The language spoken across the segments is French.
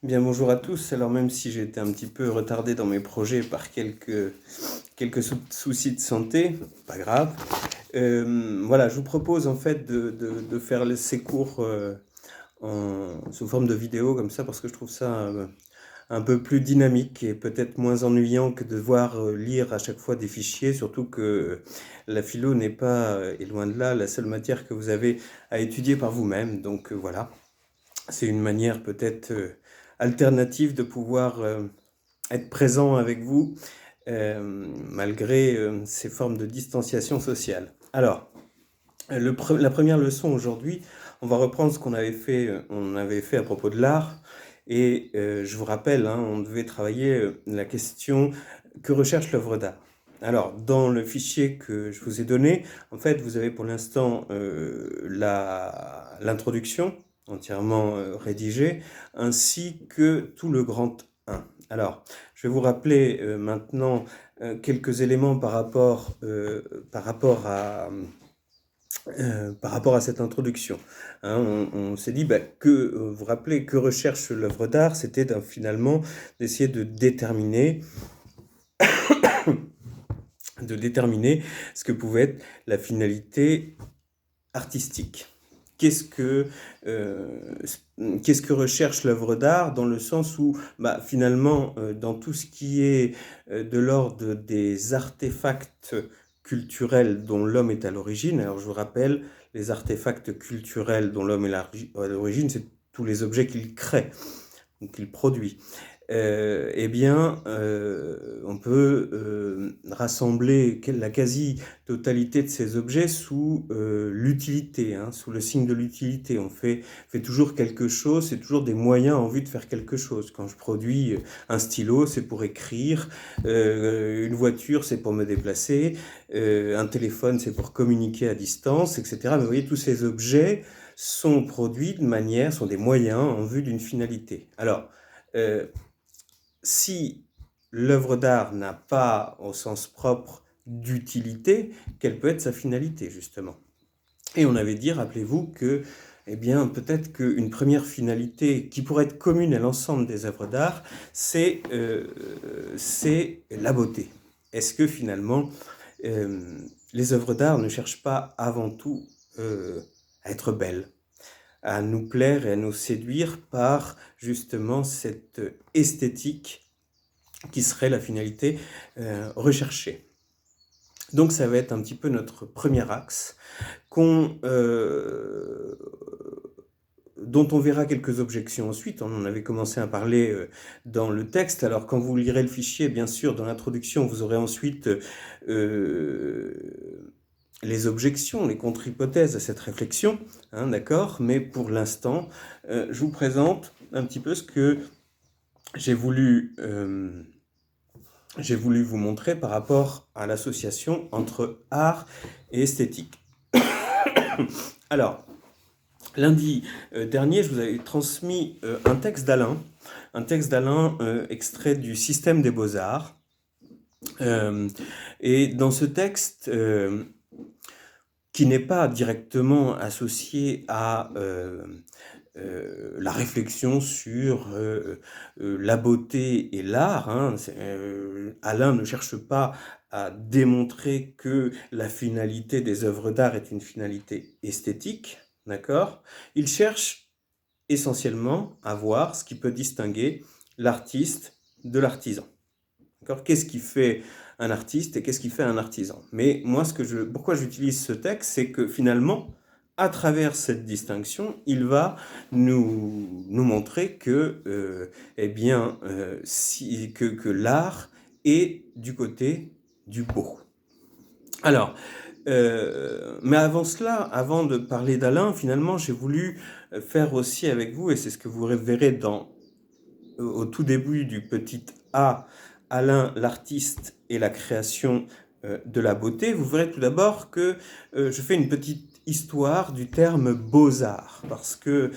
Bien, bonjour à tous. Alors, même si j'ai été un petit peu retardé dans mes projets par quelques soucis de santé, pas grave. Voilà, je vous propose en fait de faire ces cours sous forme de vidéo comme ça parce que je trouve ça un peu plus dynamique et peut-être moins ennuyant que de devoir lire à chaque fois des fichiers, surtout que la philo n'est pas, et loin de là, la seule matière que vous avez à étudier par vous-même. Donc voilà. C'est une manière peut-être alternative de pouvoir être présent avec vous malgré ces formes de distanciation sociale. Alors, la première leçon aujourd'hui, on va reprendre ce on avait fait à propos de l'art. Et je vous rappelle, hein, on devait travailler la question que recherche l'œuvre d'art. Alors, dans le fichier que je vous ai donné, en fait, vous avez pour l'instant l'introduction entièrement rédigée, ainsi que tout le grand 1. Alors, je vais vous rappeler maintenant quelques éléments par rapport à cette introduction. Hein, on s'est dit que, vous vous rappelez, que recherche l'œuvre d'art, c'était finalement d'essayer de déterminer ce que pouvait être la finalité artistique. Euh, qu'est-ce que recherche l'œuvre d'art dans le sens où, finalement, dans tout ce qui est de l'ordre des artefacts culturels dont l'homme est à l'origine, alors je vous rappelle, les artefacts culturels dont l'homme est à l'origine, c'est tous les objets qu'il crée, ou qu'il produit. On peut rassembler la quasi-totalité de ces objets sous l'utilité, hein, sous le signe de l'utilité. On fait toujours quelque chose, c'est toujours des moyens en vue de faire quelque chose. Quand je produis un stylo, c'est pour écrire, une voiture, c'est pour me déplacer, un téléphone, c'est pour communiquer à distance, etc. Mais vous voyez, tous ces objets sont produits sont des moyens en vue d'une finalité. Alors, si l'œuvre d'art n'a pas, au sens propre, d'utilité, quelle peut être sa finalité, justement? Et on avait dit, rappelez-vous, que peut-être qu'une première finalité qui pourrait être commune à l'ensemble des œuvres d'art, c'est la beauté. Est-ce que finalement, euh, les œuvres d'art ne cherchent pas avant tout à être belles, à nous plaire et à nous séduire par justement cette esthétique qui serait la finalité recherchée. Donc ça va être un petit peu notre premier axe dont on verra quelques objections ensuite. On en avait commencé à parler dans le texte. Alors quand vous lirez le fichier, bien sûr, dans l'introduction, vous aurez ensuite les objections, les contre-hypothèses à cette réflexion, hein, d'accord? Mais pour l'instant, je vous présente un petit peu ce que j'ai voulu vous montrer par rapport à l'association entre art et esthétique. Alors, lundi dernier, je vous avais transmis un texte d'Alain extrait du Système des Beaux-Arts. Et dans ce texte, qui n'est pas directement associé à la réflexion sur la beauté et l'art, hein. Alain ne cherche pas à démontrer que la finalité des œuvres d'art est une finalité esthétique, d'accord? Il cherche essentiellement à voir ce qui peut distinguer l'artiste de l'artisan. D'accord? Qu'est-ce qui fait un artiste et qu'est-ce qui fait un artisan? Mais moi, pourquoi j'utilise ce texte, c'est que finalement, à travers cette distinction, il va nous montrer que, que l'art est du côté du beau. Alors, mais avant cela, avant de parler d'Alain, finalement, j'ai voulu faire aussi avec vous, et c'est ce que vous verrez au tout début du petit A, Alain l'artiste et la création de la beauté, vous verrez tout d'abord que je fais une petite histoire du terme beaux-arts, parce que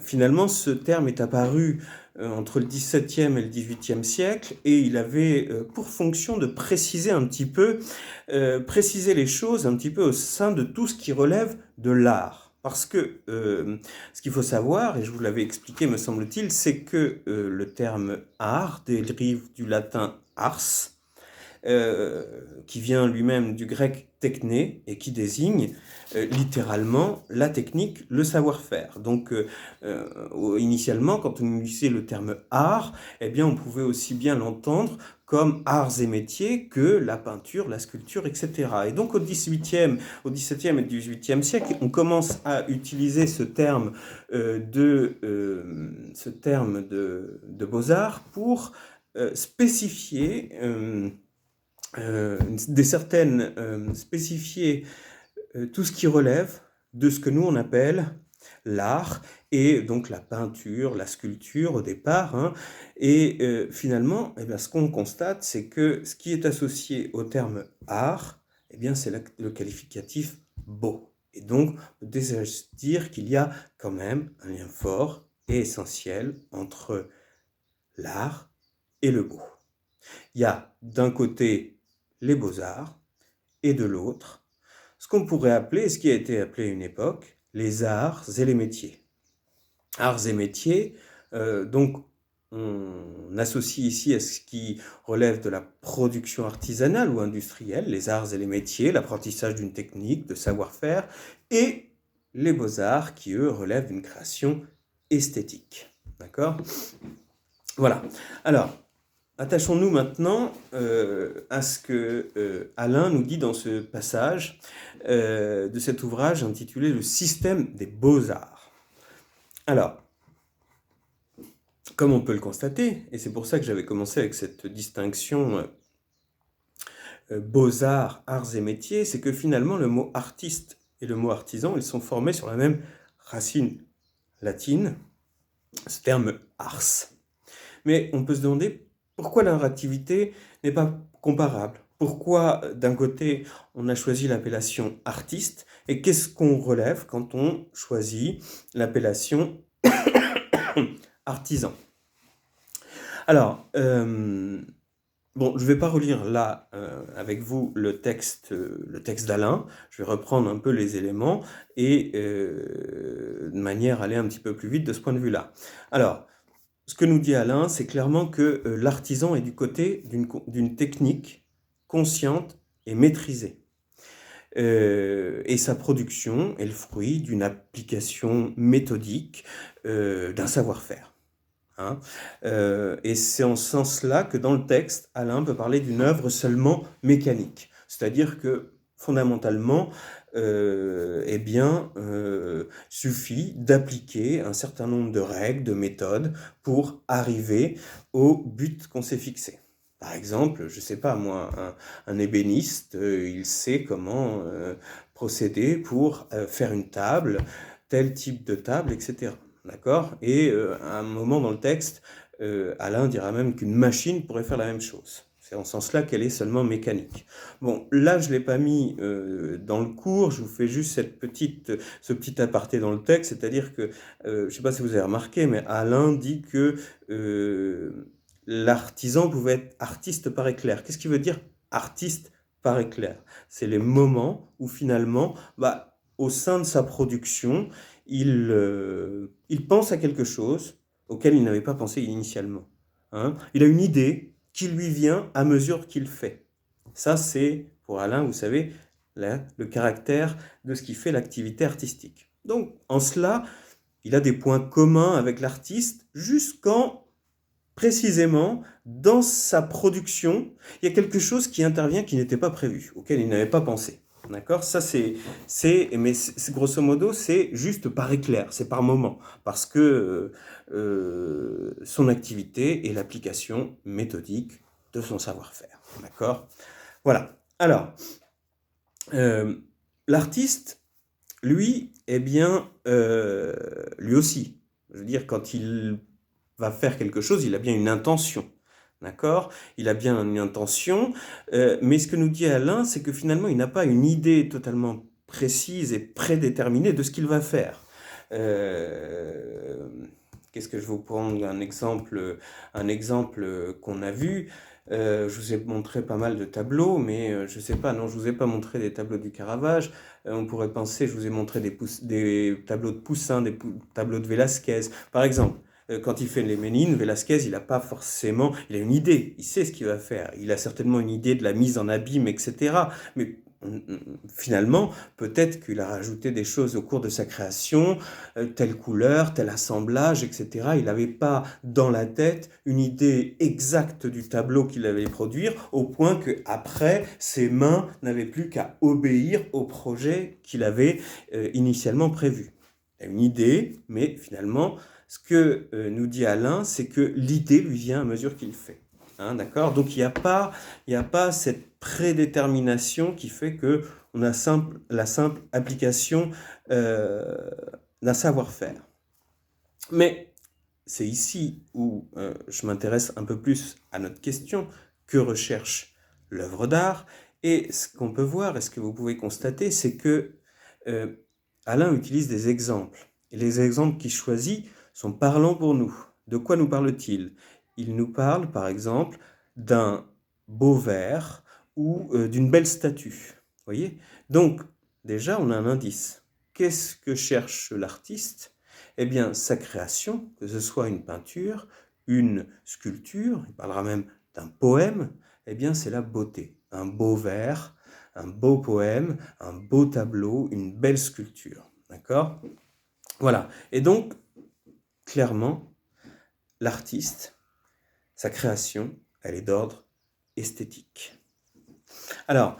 finalement ce terme est apparu entre le XVIIe et le XVIIIe siècle, et il avait pour fonction de préciser un petit peu, préciser les choses un petit peu au sein de tout ce qui relève de l'art. Parce que ce qu'il faut savoir, et je vous l'avais expliqué, me semble-t-il, c'est que le terme art dérive du latin ars, qui vient lui-même du grec techné et qui désigne littéralement la technique, le savoir-faire. Donc initialement, quand on utilisait le terme art, eh bien on pouvait aussi bien l'entendre comme arts et métiers que la peinture, la sculpture, etc. Et donc au XVIIe et XVIIIe siècle, on commence à utiliser ce terme de beaux-arts pour spécifier spécifier tout ce qui relève de ce que nous on appelle l'art, et donc la peinture, la sculpture au départ, hein. Et finalement, eh bien, ce qu'on constate, c'est que ce qui est associé au terme art, eh bien, c'est le qualificatif beau. Et donc, on peut déjà dire qu'il y a quand même un lien fort et essentiel entre l'art et le beau. Il y a d'un côté les beaux-arts et de l'autre ce qu'on pourrait appeler, ce qui a été appelé à une époque, les arts et les métiers. Arts et métiers, donc on associe ici à ce qui relève de la production artisanale ou industrielle, les arts et les métiers, l'apprentissage d'une technique, de savoir-faire, et les beaux-arts qui, eux, relèvent d'une création esthétique. D'accord ? Voilà. Alors, attachons-nous maintenant à ce que Alain nous dit dans ce passage de cet ouvrage intitulé « Le système des beaux-arts ». Alors, comme on peut le constater, et c'est pour ça que j'avais commencé avec cette distinction beaux-arts, arts et métiers, c'est que finalement le mot artiste et le mot artisan, ils sont formés sur la même racine latine, ce terme ars. Mais on peut se demander pourquoi leur activité n'est pas comparable. Pourquoi d'un côté on a choisi l'appellation artiste et qu'est-ce qu'on relève quand on choisit l'appellation artisan. Alors, bon, je ne vais pas relire là avec vous le texte d'Alain, je vais reprendre un peu les éléments et de manière à aller un petit peu plus vite de ce point de vue-là. Alors, ce que nous dit Alain, c'est clairement que l'artisan est du côté d'une technique consciente et maîtrisée. Et sa production est le fruit d'une application méthodique d'un savoir-faire. Hein. Et c'est en ce sens-là que dans le texte, Alain peut parler d'une œuvre seulement mécanique. C'est-à-dire que fondamentalement, suffit d'appliquer un certain nombre de règles, de méthodes pour arriver au but qu'on s'est fixé. Par exemple, je ne sais pas moi, un ébéniste, il sait comment procéder pour faire une table, tel type de table, etc. D'accord ? Et à un moment dans le texte, Alain dira même qu'une machine pourrait faire la même chose. C'est en ce sens-là qu'elle est seulement mécanique. Bon, là, je ne l'ai pas mis dans le cours, je vous fais juste ce petit aparté dans le texte, c'est-à-dire que, je ne sais pas si vous avez remarqué, mais Alain dit que l'artisan pouvait être artiste par éclair. Qu'est-ce qui veut dire artiste par éclair ? C'est les moments où finalement, au sein de sa production, il pense à quelque chose auquel il n'avait pas pensé initialement. Hein ? Il a une idée qui lui vient à mesure qu'il fait. Ça, c'est, pour Alain, vous savez, le caractère de ce qui fait l'activité artistique. Donc, en cela, il a des points communs avec l'artiste, jusqu'en, précisément, dans sa production, il y a quelque chose qui intervient qui n'était pas prévu, auquel il n'avait pas pensé. D'accord ? Ça, mais grosso modo, c'est juste par éclair, c'est par moment, parce que son activité est l'application méthodique de son savoir-faire. D'accord ? Voilà. Alors, l'artiste, lui, lui aussi, je veux dire, quand il va faire quelque chose, il a bien une intention. D'accord ? Il a bien une intention, mais ce que nous dit Alain, c'est que finalement, il n'a pas une idée totalement précise et prédéterminée de ce qu'il va faire. Qu'est-ce que je vais vous prendre un exemple qu'on a vu. Je vous ai montré pas mal de tableaux, mais je sais pas, non, je vous ai pas montré des tableaux du Caravage. On pourrait penser, je vous ai montré des tableaux de Poussin, tableaux de Velázquez. Par exemple, quand il fait les Ménines, Velázquez, il a pas forcément, il a une idée, il sait ce qu'il va faire. Il a certainement une idée de la mise en abîme, etc. Mais finalement, peut-être qu'il a rajouté des choses au cours de sa création, telle couleur, tel assemblage, etc. Il n'avait pas dans la tête une idée exacte du tableau qu'il allait produire, au point qu'après, ses mains n'avaient plus qu'à obéir au projet qu'il avait initialement prévu. Il a une idée, mais finalement, ce que nous dit Alain, c'est que l'idée lui vient à mesure qu'il fait. Hein, d'accord? Donc il n'y a pas cette prédétermination qui fait que on a la simple application d'un savoir-faire. Mais c'est ici où je m'intéresse un peu plus à notre question, que recherche l'œuvre d'art? Et ce qu'on peut voir, et ce que vous pouvez constater, c'est que Alain utilise des exemples. Et les exemples qu'il choisit sont parlants pour nous. De quoi nous parle-t-il? Il nous parle, par exemple, d'un beau verre ou d'une belle statue. Voyez? Donc, déjà, on a un indice. Qu'est-ce que cherche l'artiste? Eh bien, sa création, que ce soit une peinture, une sculpture, il parlera même d'un poème, eh bien, c'est la beauté. Un beau vers, un beau poème, un beau tableau, une belle sculpture. D'accord? Voilà. Et donc, clairement, l'artiste, sa création, elle est d'ordre esthétique. Alors,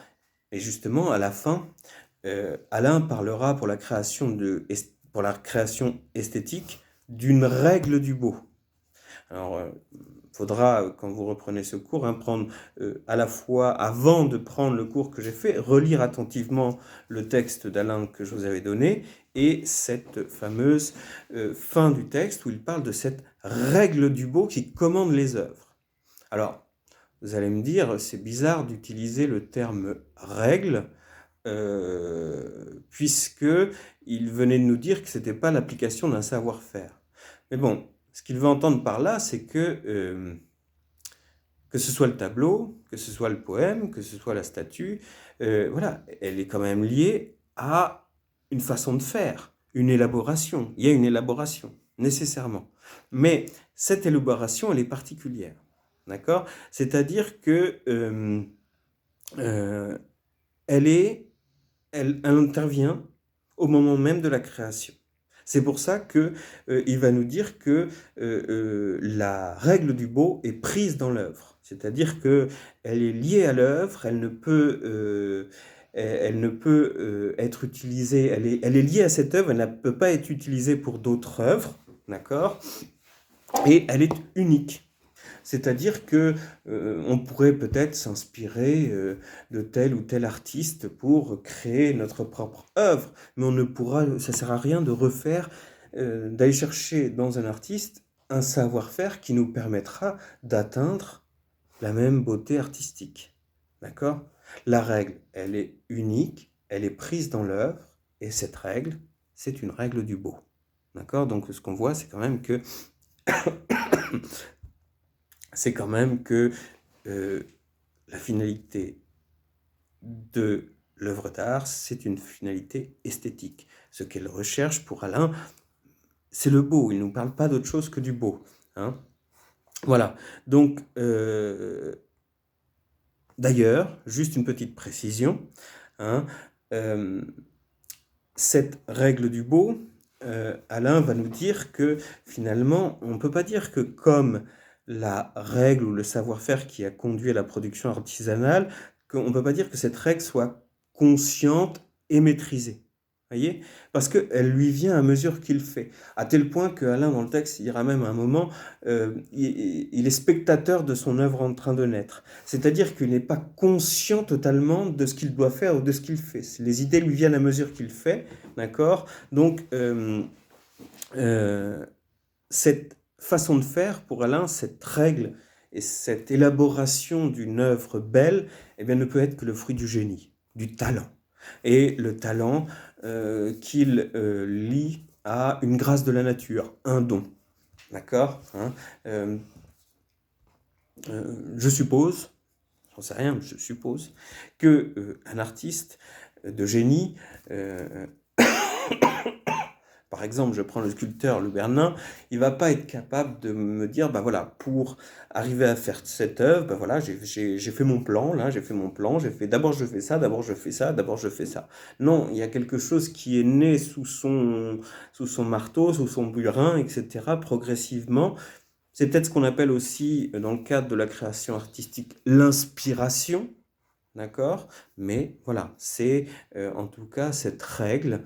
et justement, à la fin, Alain parlera pour la création esthétique d'une règle du beau. Alors, faudra, quand vous reprenez ce cours, prendre à la fois, avant de prendre le cours que j'ai fait, relire attentivement le texte d'Alain que je vous avais donné et cette fameuse fin du texte où il parle de cette règle du beau qui commande les œuvres. Alors, vous allez me dire, c'est bizarre d'utiliser le terme règle, puisque il venait de nous dire que ce n'était pas l'application d'un savoir-faire. Mais bon, ce qu'il veut entendre par là, c'est que ce soit le tableau, que ce soit le poème, que ce soit la statue, voilà, elle est quand même liée à une façon de faire, une élaboration. Il y a une élaboration, nécessairement. Mais cette élaboration, elle est particulière. D'accord? C'est-à-dire que elle intervient au moment même de la création. C'est pour ça que il va nous dire que la règle du beau est prise dans l'œuvre. C'est-à-dire que elle est liée à l'œuvre, elle ne peut être utilisée, elle est liée à cette œuvre, elle ne peut pas être utilisée pour d'autres œuvres, d'accord? Et elle est unique. C'est-à-dire que on pourrait peut-être s'inspirer de tel ou tel artiste pour créer notre propre œuvre, mais ça sert à rien de refaire, d'aller chercher dans un artiste un savoir-faire qui nous permettra d'atteindre la même beauté artistique. D'accord? La règle, elle est unique, elle est prise dans l'œuvre, et cette règle, c'est une règle du beau. D'accord? Donc ce qu'on voit, c'est quand même que la finalité de l'œuvre d'art, c'est une finalité esthétique. Ce qu'elle recherche pour Alain, c'est le beau. Il ne nous parle pas d'autre chose que du beau. Hein. Voilà. Donc, d'ailleurs, juste une petite précision. Hein, cette règle du beau, Alain va nous dire que finalement, on ne peut pas dire que comme la règle ou le savoir-faire qui a conduit à la production artisanale, qu'on ne peut pas dire que cette règle soit consciente et maîtrisée. Voyez? Parce qu'elle lui vient à mesure qu'il fait. À tel point que Alain, dans le texte, il dira même à un moment, il est spectateur de son œuvre en train de naître. C'est-à-dire qu'il n'est pas conscient totalement de ce qu'il doit faire ou de ce qu'il fait. Les idées lui viennent à mesure qu'il fait, d'accord? Donc, cette façon de faire, pour Alain, cette règle et cette élaboration d'une œuvre belle, eh bien, ne peut être que le fruit du génie, du talent. Et le talent qu'il lie à une grâce de la nature, un don. d'accord, hein, je suppose, j'en sais rien, mais je suppose, que un artiste de génie, euh, par exemple, je prends le sculpteur Le Bernin, il va pas être capable de me dire, bah voilà, pour arriver à faire cette œuvre, bah voilà, j'ai fait mon plan, là, j'ai fait mon plan, j'ai fait, d'abord je fais ça, d'abord je fais ça, d'abord je fais ça. Non, il y a quelque chose qui est né sous son marteau, sous son burin, etc., progressivement. C'est peut-être ce qu'on appelle aussi, dans le cadre de la création artistique, l'inspiration, d'accord? Mais voilà, c'est en tout cas cette règle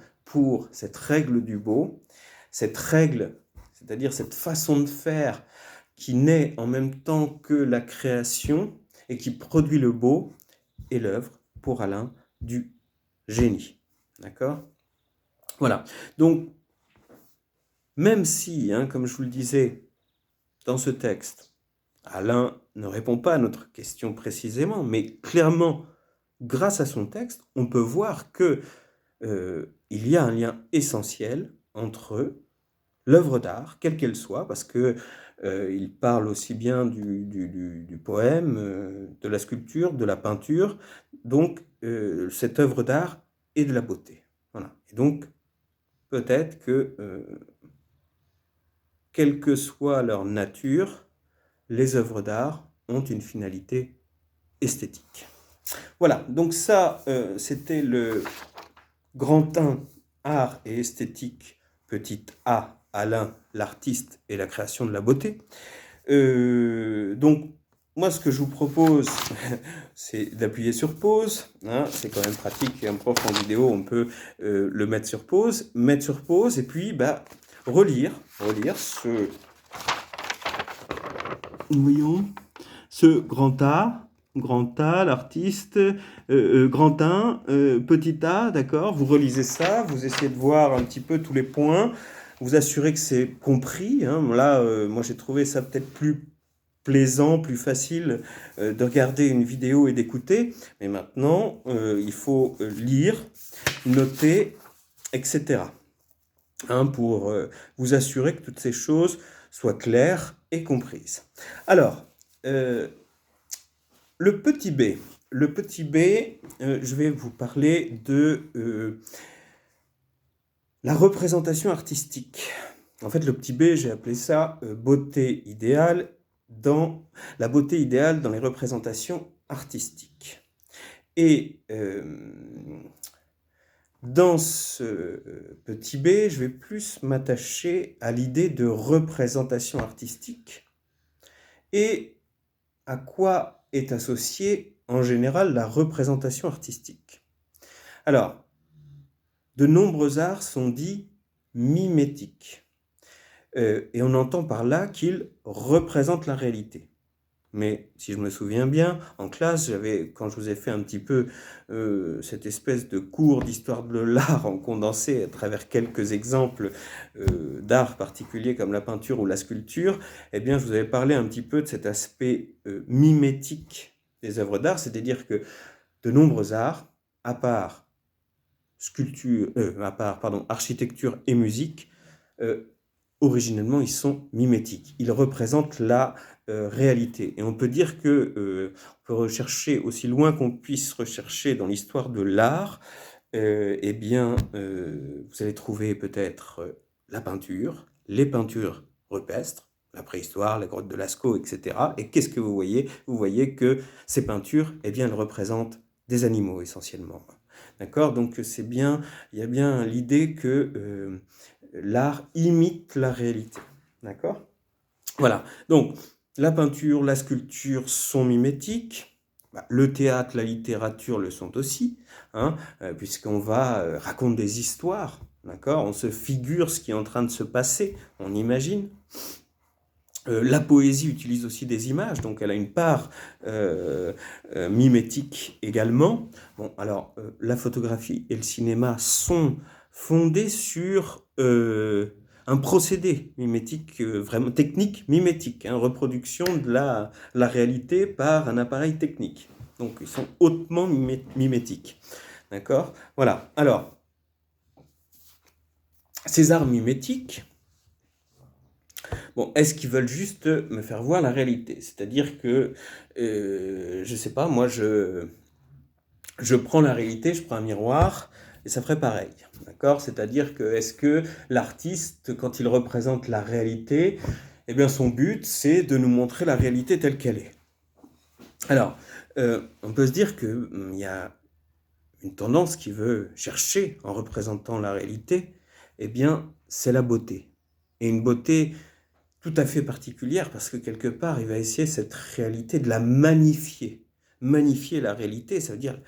du beau, cette règle, c'est-à-dire cette façon de faire qui naît en même temps que la création et qui produit le beau et l'œuvre, pour Alain, du génie. D'accord? Voilà. Donc, même si, hein, comme je vous le disais, dans ce texte, Alain ne répond pas à notre question précisément, mais clairement, grâce à son texte, on peut voir que il y a un lien essentiel entre l'œuvre d'art, quelle qu'elle soit, parce que il parle aussi bien du poème, de la sculpture, de la peinture, donc cette œuvre d'art et de la beauté. Voilà. Et donc, peut-être que, quelle que soit leur nature, les œuvres d'art ont une finalité esthétique. Voilà, donc ça, c'était le grand 1, art et esthétique, petit a, Alain, l'artiste et la création de la beauté. Donc, moi, ce que je vous propose, c'est d'appuyer sur pause. Hein, c'est quand même pratique. Un prof en vidéo, on peut le mettre sur pause, et puis bah, relire voyons, ce grand A, l'artiste, grand 1, petit a, d'accord, vous relisez ça, vous essayez de voir un petit peu tous les points, vous assurez que c'est compris, hein. Là, moi j'ai trouvé ça peut-être plus plaisant, plus facile de regarder une vidéo et d'écouter, mais maintenant, il faut lire, noter, etc. Hein, pour vous assurer que toutes ces choses soient claires et comprises. Alors, le petit b, je vais vous parler de la représentation artistique. En fait, le petit b, j'ai appelé ça beauté idéale la beauté idéale dans les représentations artistiques. Et dans ce petit b, je vais plus m'attacher à l'idée de représentation artistique et à quoi est associée en général la représentation artistique. Alors, de nombreux arts sont dits mimétiques, et on entend par là qu'ils représentent la réalité. Mais si je me souviens bien, en classe, quand je vous ai fait un petit peu cette espèce de cours d'histoire de l'art en condensé à travers quelques exemples d'art particuliers comme la peinture ou la sculpture, eh bien, je vous avais parlé un petit peu de cet aspect mimétique des œuvres d'art, c'est-à-dire que de nombreux arts, à part architecture et musique, originellement, ils sont mimétiques. Ils représentent la réalité. Et on peut dire que on peut rechercher aussi loin qu'on puisse rechercher dans l'histoire de l'art, eh bien, vous allez trouver peut-être la peinture, les peintures rupestres, la préhistoire, la grotte de Lascaux, etc. Et qu'est-ce que vous voyez? Vous voyez que ces peintures, eh bien, elles représentent des animaux essentiellement. D'accord? Donc c'est bien, il y a bien l'idée que l'art imite la réalité. D'accord? Voilà. Donc la peinture, la sculpture sont mimétiques. Le théâtre, la littérature le sont aussi, hein, puisqu'on raconte des histoires, d'accord? On se figure ce qui est en train de se passer, on imagine. La poésie utilise aussi des images, donc elle a une part mimétique également. Bon, alors la photographie et le cinéma sont fondés sur un procédé mimétique, vraiment technique mimétique, hein, reproduction de la réalité par un appareil technique. Donc ils sont hautement mimétiques. D'accord? Voilà. Alors, ces arts mimétiques, Bon, est-ce qu'ils veulent juste me faire voir la réalité? C'est-à-dire que, je sais pas, moi, je prends la réalité, je prends un miroir, et ça ferait pareil. D'accord? C'est-à-dire que, est-ce que l'artiste, quand il représente la réalité, eh bien, son but, c'est de nous montrer la réalité telle qu'elle est. Alors, on peut se dire que il y a une tendance qui veut chercher, en représentant la réalité, eh bien, c'est la beauté. Et une beauté tout à fait particulière, parce que quelque part, il va essayer cette réalité de la magnifier. Magnifier la réalité, ça veut dire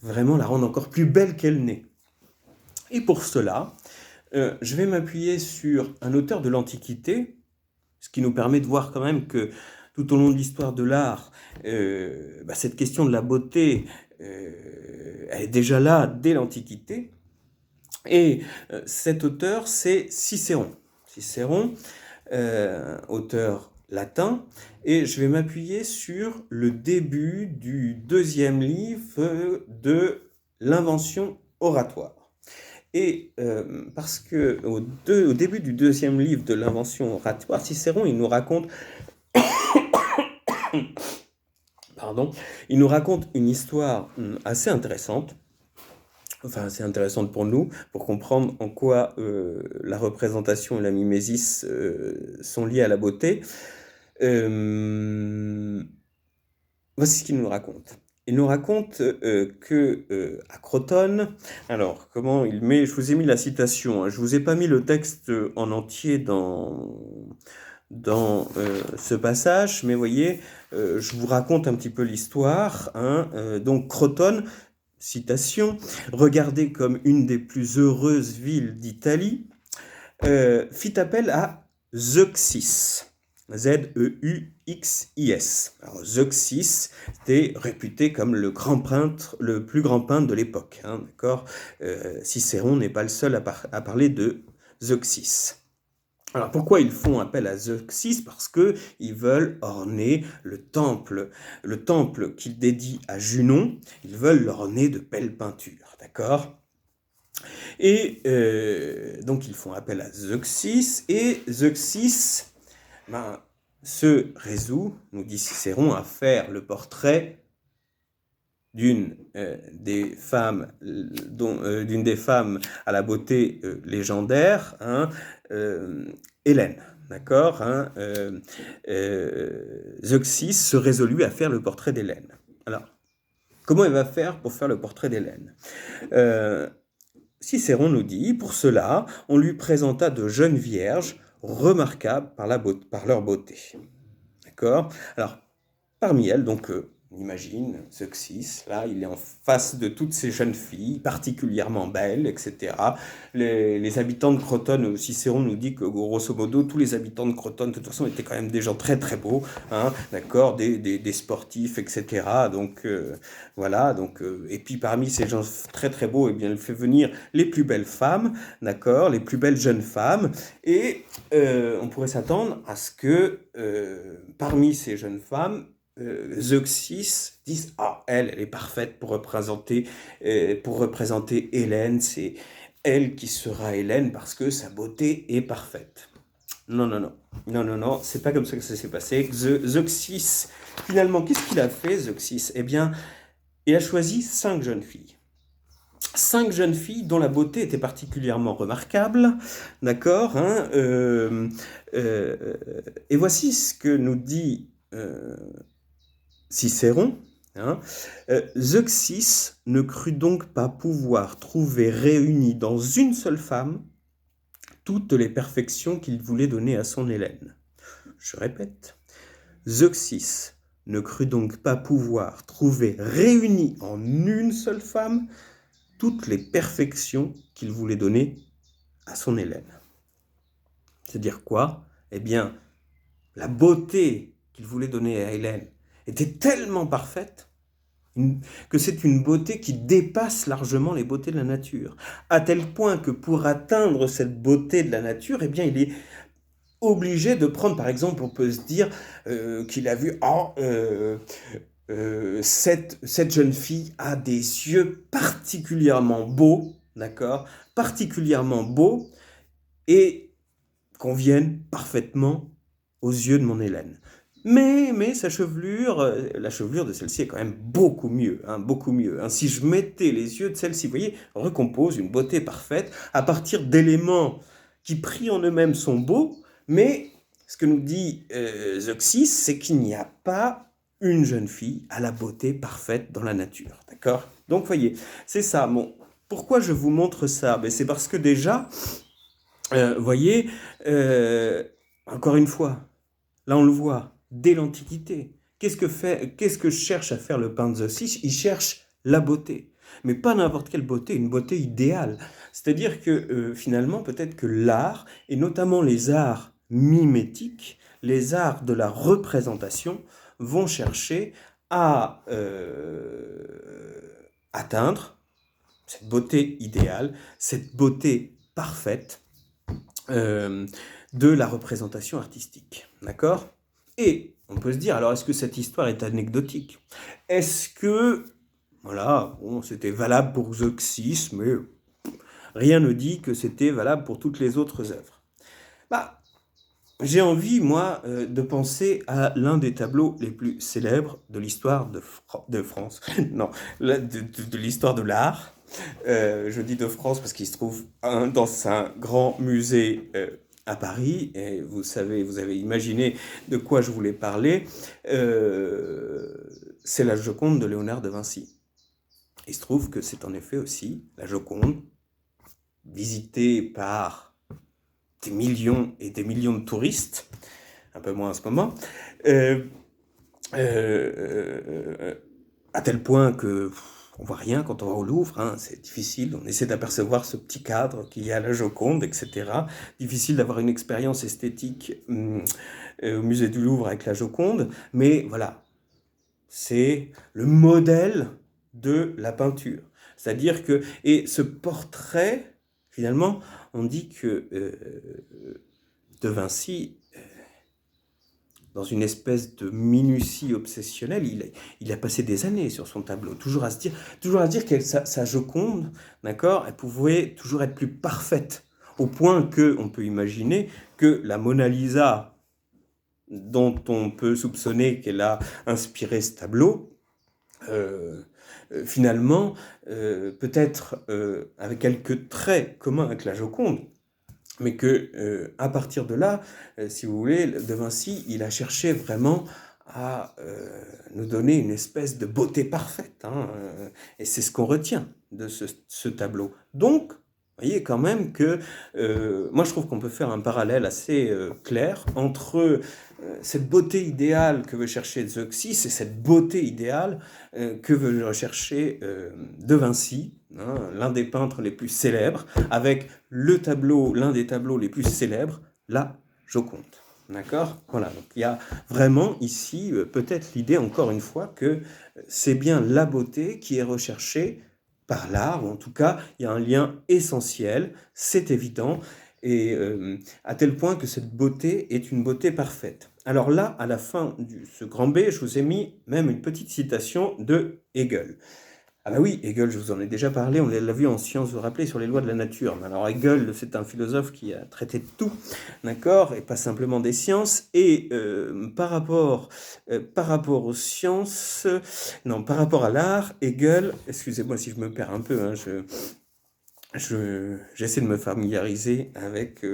vraiment la rendre encore plus belle qu'elle n'est. Et pour cela, je vais m'appuyer sur un auteur de l'Antiquité, ce qui nous permet de voir quand même que tout au long de l'histoire de l'art, cette question de la beauté, elle est déjà là dès l'Antiquité. Et cet auteur, c'est Cicéron. Cicéron, auteur latin, et je vais m'appuyer sur le début du deuxième livre de l'Invention oratoire. Et parce que au début du deuxième livre de l'Invention oratoire, Cicéron, il nous raconte, pardon, il nous raconte une histoire assez intéressante, enfin assez intéressante pour nous, pour comprendre en quoi la représentation et la mimésis sont liées à la beauté. Voici ce qu'il nous raconte. Il nous raconte que à Crotone, alors comment il met, je vous ai mis la citation, hein, je vous ai pas mis le texte en entier dans ce passage, mais voyez, je vous raconte un petit peu l'histoire. Hein, donc Crotone, citation, regardée comme une des plus heureuses villes d'Italie, fit appel à Zeuxis. Zeuxis. Alors Zeuxis était réputé comme le plus grand peintre de l'époque. Hein, d'accord. Cicéron n'est pas le seul à parler de Zeuxis. Alors pourquoi ils font appel à Zeuxis? Parce que ils veulent orner le temple qu'ils dédient à Junon. Ils veulent l'orner de belles peintures, d'accord? Et donc ils font appel à Zeuxis, et Zeuxis se résout, nous dit Cicéron, à faire le portrait d'une des femmes à la beauté légendaire, hein, Hélène. D'accord, hein, Zeuxis se résolut à faire le portrait d'Hélène. Alors, comment il va faire pour faire le portrait d'Hélène? Cicéron nous dit, pour cela, on lui présenta de jeunes vierges remarquables par leur beauté. D'accord? Alors, parmi elles, donc, on imagine Zeuxis, là, il est en face de toutes ces jeunes filles, particulièrement belles, etc. Les habitants de Crotone, Cicéron nous dit que, grosso modo, tous les habitants de Crotone, de toute façon, étaient quand même des gens très très beaux, hein, d'accord, des sportifs, etc. Donc, voilà, donc, et puis parmi ces gens très très beaux, eh bien, il fait venir les plus belles femmes, d'accord, les plus belles jeunes femmes, et on pourrait s'attendre à ce que, parmi ces jeunes femmes, Zeuxis disent ah elle est parfaite pour représenter Hélène, c'est elle qui sera Hélène parce que sa beauté est parfaite. Non, c'est pas comme ça que ça s'est passé. Zeuxis, finalement, qu'est-ce qu'il a fait, Zeuxis? Eh bien, il a choisi 5 jeunes filles. 5 jeunes filles dont la beauté était particulièrement remarquable, d'accord, hein, et voici ce que nous dit Cicéron, hein, Zeuxis ne crut donc pas pouvoir trouver réunies dans une seule femme toutes les perfections qu'il voulait donner à son Hélène. Je répète, Zeuxis ne crut donc pas pouvoir trouver réunies en une seule femme toutes les perfections qu'il voulait donner à son Hélène. C'est-à-dire quoi? Eh bien, la beauté qu'il voulait donner à Hélène était tellement parfaite que c'est une beauté qui dépasse largement les beautés de la nature, à tel point que pour atteindre cette beauté de la nature, eh bien, il est obligé de prendre, par exemple, on peut se dire qu'il a vu cette jeune fille a des yeux particulièrement beaux, d'accord, particulièrement beaux, et conviennent parfaitement aux yeux de mon Hélène. Mais sa chevelure, la chevelure de celle-ci est quand même beaucoup mieux, beaucoup mieux. Si je mettais les yeux de celle-ci, vous voyez, recompose une beauté parfaite à partir d'éléments qui pris en eux-mêmes sont beaux, mais ce que nous dit Zeuxis, c'est qu'il n'y a pas une jeune fille à la beauté parfaite dans la nature, d'accord? Donc, voyez, c'est ça. Bon, pourquoi je vous montre ça? C'est parce que déjà, voyez, encore une fois, là on le voit, dès l'Antiquité, qu'est-ce que cherche à faire le peintre Zeuxis? Il cherche la beauté, mais pas n'importe quelle beauté, une beauté idéale. C'est-à-dire que finalement, peut-être que l'art, et notamment les arts mimétiques, les arts de la représentation, vont chercher à atteindre cette beauté idéale, cette beauté parfaite de la représentation artistique. D'accord? Et on peut se dire, alors est-ce que cette histoire est anecdotique? Est-ce que, voilà, bon, c'était valable pour Zeuxis, mais rien ne dit que c'était valable pour toutes les autres œuvres. J'ai envie, moi, de penser à l'un des tableaux les plus célèbres de l'histoire de France. Non, de l'histoire de l'art. Je dis de France parce qu'il se trouve dans un grand musée à Paris. Et vous savez, vous avez imaginé de quoi je voulais parler. C'est la Joconde de Léonard de Vinci. Il se trouve que c'est en effet aussi la Joconde, visitée par des millions et des millions de touristes, un peu moins en ce moment, à tel point que on voit rien quand on va au Louvre, c'est difficile, on essaie d'apercevoir ce petit cadre qu'il y a à la Joconde, etc. Difficile d'avoir une expérience esthétique au musée du Louvre avec la Joconde, mais voilà, c'est le modèle de la peinture. C'est-à-dire que, et ce portrait, finalement, on dit que de Vinci, dans une espèce de minutie obsessionnelle, il a passé des années sur son tableau, toujours à se dire que sa Joconde, d'accord, elle pouvait toujours être plus parfaite, au point qu'on peut imaginer que la Mona Lisa, dont on peut soupçonner qu'elle a inspiré ce tableau, finalement, peut-être avec quelques traits communs avec la Joconde, mais que à partir de là, si vous voulez, de Vinci, il a cherché vraiment à nous donner une espèce de beauté parfaite, et c'est ce qu'on retient de ce tableau. Donc, vous voyez quand même que moi je trouve qu'on peut faire un parallèle assez clair entre cette beauté idéale que veut chercher Zeuxis et cette beauté idéale que veut rechercher de Vinci, l'un des peintres les plus célèbres, avec l'un des tableaux les plus célèbres, la Joconde. D'accord? Voilà, donc il y a vraiment ici peut-être l'idée, encore une fois, que c'est bien la beauté qui est recherchée par l'art, ou en tout cas, il y a un lien essentiel, c'est évident, et à tel point que cette beauté est une beauté parfaite. Alors là, à la fin de ce grand B, je vous ai mis même une petite citation de Hegel. Ah bah oui, Hegel, je vous en ai déjà parlé, on l'a vu en Sciences, vous vous rappelez, sur les lois de la nature. Alors Hegel, c'est un philosophe qui a traité de tout, d'accord, et pas simplement des sciences. Et par rapport aux sciences, non, par rapport à l'art, Hegel, excusez-moi si je me perds un peu, j'essaie de me familiariser avec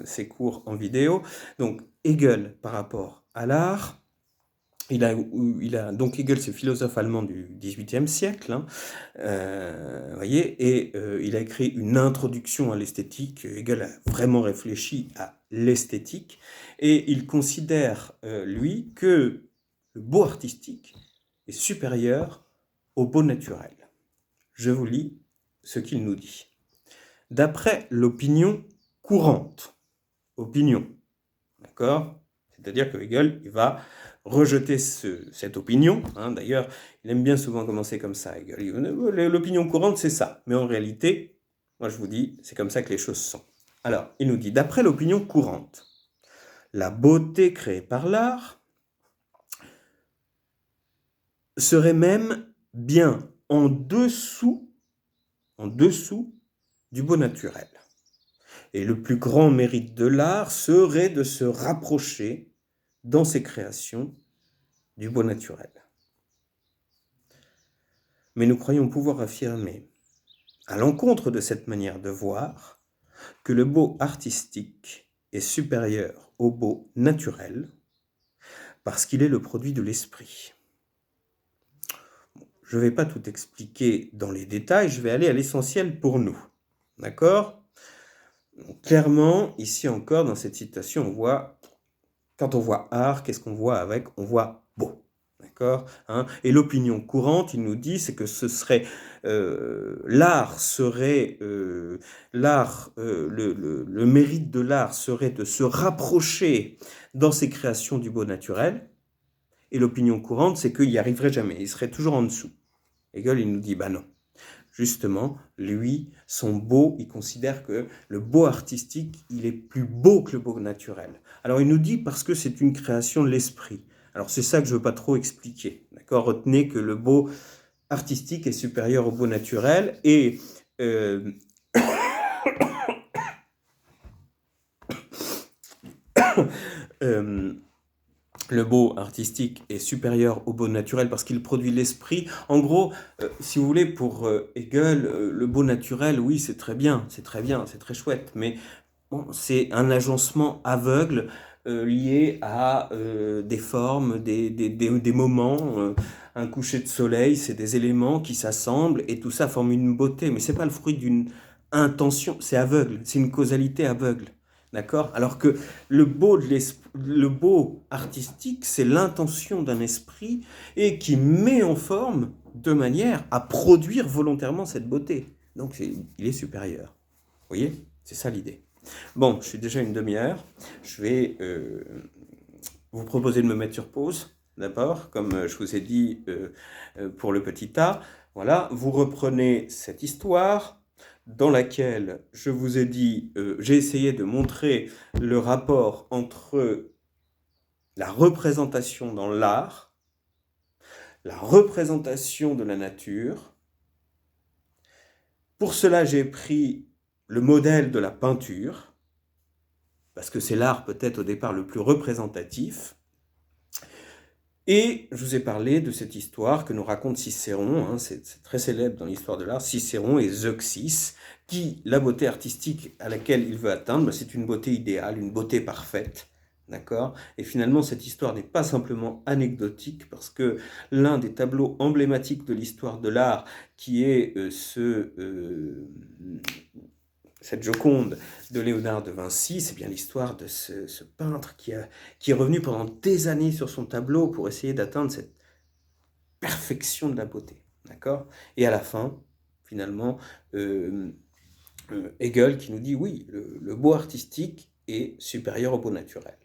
ces cours en vidéo. Donc Hegel, par rapport à l'art, donc Hegel, c'est philosophe allemand du XVIIIe siècle, voyez, et il a écrit une introduction à l'esthétique. Hegel a vraiment réfléchi à l'esthétique, et il considère, lui, que le beau artistique est supérieur au beau naturel. Je vous lis ce qu'il nous dit. D'après l'opinion courante, d'accord? C'est-à-dire que Hegel, il va rejeter cette opinion. D'ailleurs, il aime bien souvent commencer comme ça, Hegel. L'opinion courante, c'est ça. Mais en réalité, moi je vous dis, c'est comme ça que les choses sont. Alors, il nous dit, d'après l'opinion courante, la beauté créée par l'art serait même bien en dessous du beau naturel. Et le plus grand mérite de l'art serait de se rapprocher, dans ses créations, du beau naturel. Mais nous croyons pouvoir affirmer, à l'encontre de cette manière de voir, que le beau artistique est supérieur au beau naturel, parce qu'il est le produit de l'esprit. Je ne vais pas tout expliquer dans les détails, je vais aller à l'essentiel pour nous. D'accord ? Clairement, ici encore, dans cette citation, on voit, quand on voit art, qu'est-ce qu'on voit avec ? On voit beau. D'accord, hein? Et l'opinion courante, il nous dit, c'est que ce serait l'art serait le mérite de l'art serait de se rapprocher dans ses créations du beau naturel. Et l'opinion courante, c'est qu'il n'y arriverait jamais, il serait toujours en dessous. Hegel, il nous dit, bah non. Justement, lui, son beau, il considère que le beau artistique, il est plus beau que le beau naturel. Alors il nous dit parce que c'est une création de l'esprit. Alors c'est ça que je veux pas trop expliquer, d'accord ? Retenez que le beau artistique est supérieur au beau naturel et le beau artistique est supérieur au beau naturel parce qu'il produit l'esprit. En gros, si vous voulez, pour Hegel, le beau naturel, oui, c'est très bien, c'est très chouette, mais bon, c'est un agencement aveugle lié à des formes, des moments. Un coucher de soleil, c'est des éléments qui s'assemblent et tout ça forme une beauté, mais c'est pas le fruit d'une intention, c'est aveugle, c'est une causalité aveugle. D'accord ? Alors que le beau artistique, c'est l'intention d'un esprit et qui met en forme de manière à produire volontairement cette beauté. Donc il est supérieur. Vous voyez ? C'est ça l'idée. Bon, je suis déjà une demi-heure. Je vais vous proposer de me mettre sur pause, d'abord, comme je vous ai dit pour le petit A. Voilà, vous reprenez cette histoire dans laquelle je vous ai dit, j'ai essayé de montrer le rapport entre la représentation dans l'art, la représentation de la nature. Pour cela, j'ai pris le modèle de la peinture, parce que c'est l'art peut-être au départ le plus représentatif. Et je vous ai parlé de cette histoire que nous raconte Cicéron, hein, c'est très célèbre dans l'histoire de l'art, Cicéron et Zeuxis, qui, la beauté artistique à laquelle il veut atteindre, c'est une beauté idéale, une beauté parfaite, d'accord ? Et finalement, cette histoire n'est pas simplement anecdotique, parce que l'un des tableaux emblématiques de l'histoire de l'art, qui est cette Joconde de Léonard de Vinci, c'est bien l'histoire de ce peintre qui est revenu pendant des années sur son tableau pour essayer d'atteindre cette perfection de la beauté. D'accord ? Et à la fin, finalement, Hegel qui nous dit oui, le beau artistique est supérieur au beau naturel.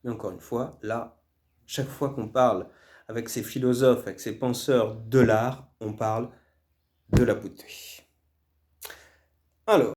Mais encore une fois, là, chaque fois qu'on parle avec ces philosophes, avec ces penseurs de l'art, on parle de la beauté. Alors,